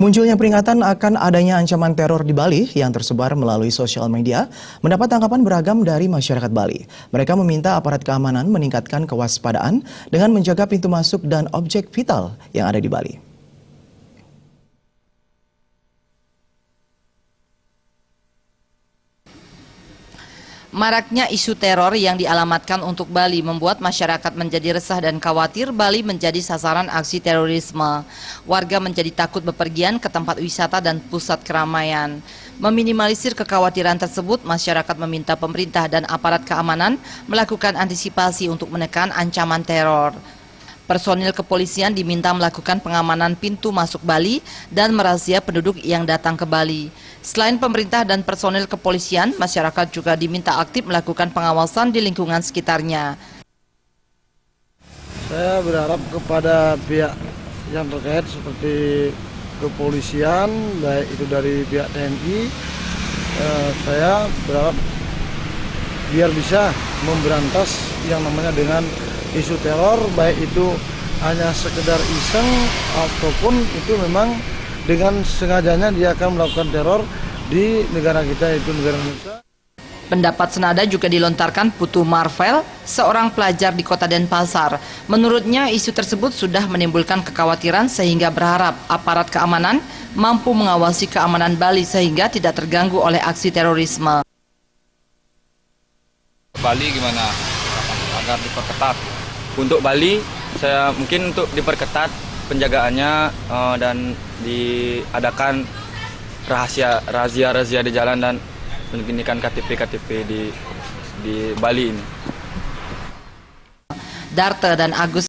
Munculnya peringatan akan adanya ancaman teror di Bali yang tersebar melalui sosial media mendapat tanggapan beragam dari masyarakat Bali. Mereka meminta aparat keamanan meningkatkan kewaspadaan dengan menjaga pintu masuk dan objek vital yang ada di Bali. Maraknya isu teror yang dialamatkan untuk Bali membuat masyarakat menjadi resah dan khawatir Bali menjadi sasaran aksi terorisme. Warga menjadi takut bepergian ke tempat wisata dan pusat keramaian. Meminimalisir kekhawatiran tersebut, masyarakat meminta pemerintah dan aparat keamanan melakukan antisipasi untuk menekan ancaman teror. Personil kepolisian diminta melakukan pengamanan pintu masuk Bali dan merazia penduduk yang datang ke Bali. Selain pemerintah dan personil kepolisian, masyarakat juga diminta aktif melakukan pengawasan di lingkungan sekitarnya. Saya berharap kepada pihak yang terkait seperti kepolisian, baik itu dari pihak TNI, saya berharap biar bisa memberantas yang namanya dengan isu teror, baik itu hanya sekedar iseng ataupun itu memang dengan sengajanya dia akan melakukan teror di negara kita, yaitu negara Indonesia. Pendapat senada juga dilontarkan Putu Marvel, seorang pelajar di kota Denpasar. Menurutnya isu tersebut sudah menimbulkan kekhawatiran sehingga berharap aparat keamanan mampu mengawasi keamanan Bali sehingga tidak terganggu oleh aksi terorisme. Bali gimana agar diperketat? Untuk Bali, saya mungkin untuk diperketat penjagaannya dan diadakan razia di jalan dan mengginikan KTP di Bali ini. Darte dan Agus